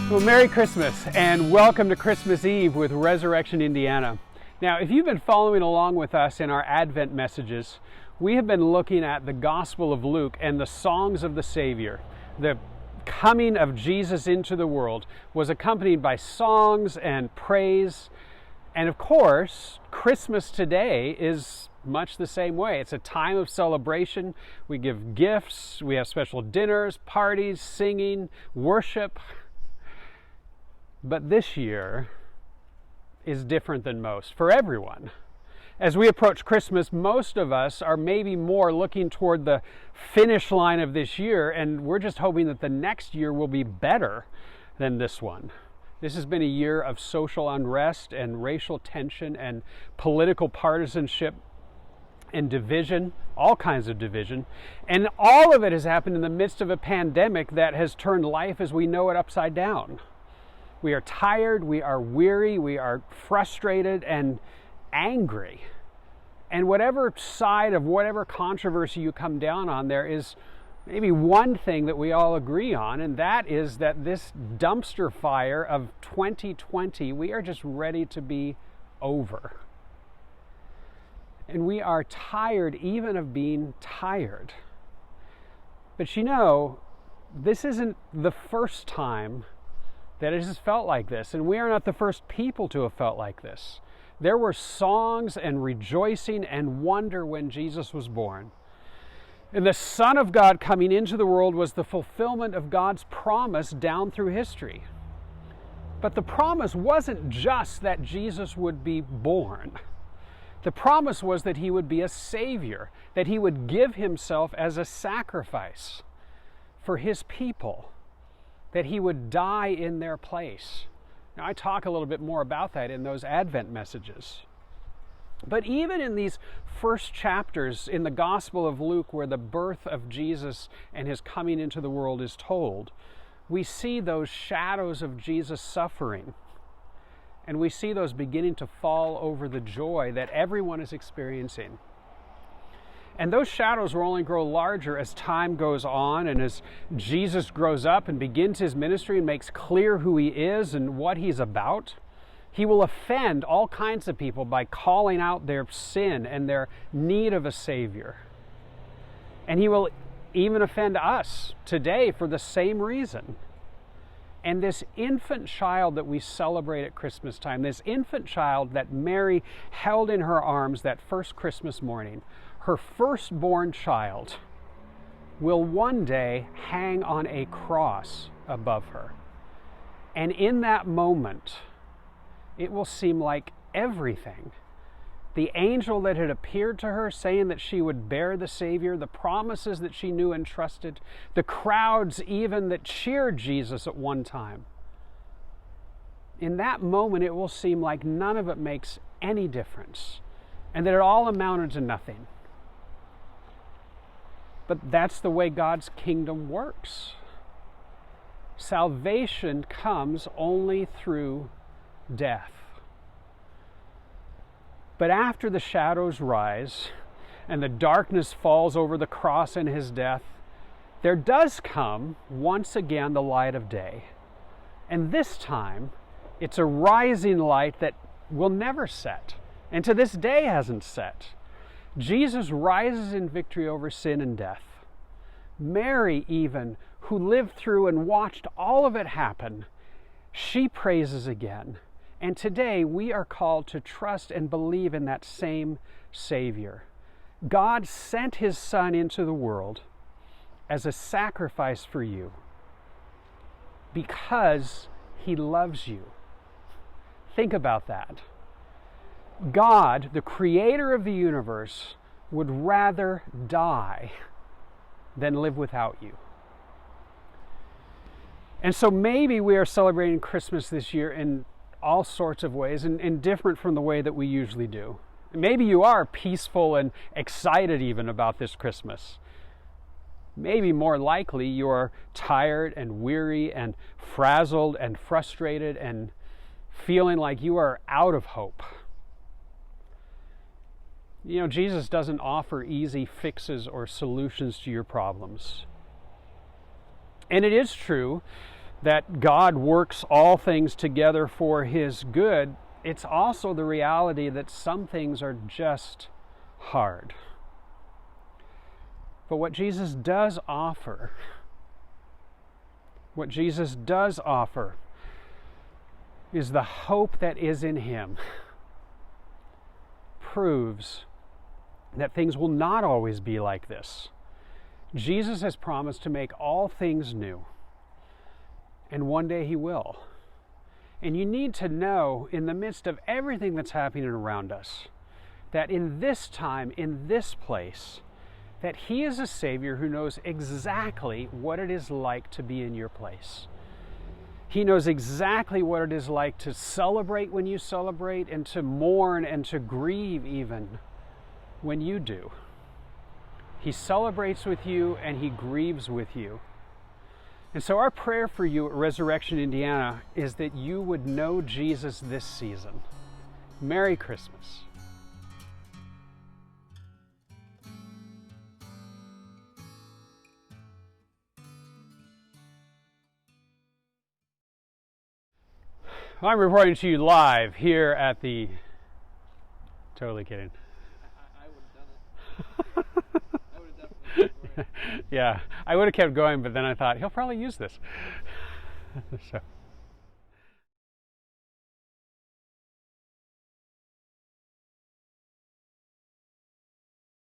Well, Merry Christmas and welcome to Christmas Eve with Resurrection Indiana. Now, if you've been following along with us in our Advent messages, we have been looking at the Gospel of Luke and the songs of the Savior. The coming of Jesus into the world was accompanied by songs and praise. And of course, Christmas today is much the same way. It's a time of celebration. We give gifts, we have special dinners, parties, singing, worship. But this year is different than most for everyone. As we approach Christmas, most of us are maybe more looking toward the finish line of this year, and we're just hoping that the next year will be better than this one. This has been a year of social unrest and racial tension and political partisanship and division, all kinds of division. And all of it has happened in the midst of a pandemic that has turned life as we know it upside down. We are tired, we are weary, we are frustrated and angry. And whatever side of whatever controversy you come down on, there is maybe one thing that we all agree on, and that is that this dumpster fire of 2020, we are just ready to be over. And we are tired even of being tired. But you know, this isn't the first time that it has felt like this, and we are not the first people to have felt like this. There were songs and rejoicing and wonder when Jesus was born. And the Son of God coming into the world was the fulfillment of God's promise down through history. But the promise wasn't just that Jesus would be born. The promise was that he would be a Savior, that he would give himself as a sacrifice for his people, that he would die in their place. Now, I talk a little bit more about that in those Advent messages. But even in these first chapters in the Gospel of Luke, where the birth of Jesus and his coming into the world is told, we see those shadows of Jesus' suffering. And we see those beginning to fall over the joy that everyone is experiencing. And those shadows will only grow larger as time goes on and as Jesus grows up and begins his ministry and makes clear who he is and what he's about. He will offend all kinds of people by calling out their sin and their need of a Savior. And he will even offend us today for the same reason. And this infant child that we celebrate at Christmas time, this infant child that Mary held in her arms that first Christmas morning, her firstborn child, will one day hang on a cross above her. And in that moment, it will seem like everything. The angel that had appeared to her saying that she would bear the Savior, the promises that she knew and trusted, the crowds even that cheered Jesus at one time. In that moment, it will seem like none of it makes any difference and that it all amounted to nothing. But that's the way God's kingdom works. Salvation comes only through death. But after the shadows rise and the darkness falls over the cross and his death, there does come once again the light of day. And this time, it's a rising light that will never set, and to this day hasn't set. Jesus rises in victory over sin and death. Mary, even, who lived through and watched all of it happen, she praises again. And today we are called to trust and believe in that same Savior. God sent his Son into the world as a sacrifice for you because he loves you. Think about that. God, the creator of the universe, would rather die than live without you. And so maybe we are celebrating Christmas this year in all sorts of ways and different from the way that we usually do. Maybe you are peaceful and excited even about this Christmas. Maybe more likely you are tired and weary and frazzled and frustrated and feeling like you are out of hope. You know, Jesus doesn't offer easy fixes or solutions to your problems. And it is true that God works all things together for his good, it's also the reality that some things are just hard. But what Jesus does offer is the hope that is in him, proves that things will not always be like this. Jesus has promised to make all things new, and one day he will. And you need to know, in the midst of everything that's happening around us, that in this time, in this place, that he is a Savior who knows exactly what it is like to be in your place. He knows exactly what it is like to celebrate when you celebrate, and to mourn and to grieve even when you do. He celebrates with you and he grieves with you. And so our prayer for you at Resurrection Indiana is that you would know Jesus this season. Merry Christmas. I'm reporting to you live here at the... Totally kidding. I would have done it. I would have definitely kept going. Yeah, I would have kept going, but then I thought, he'll probably use this. So...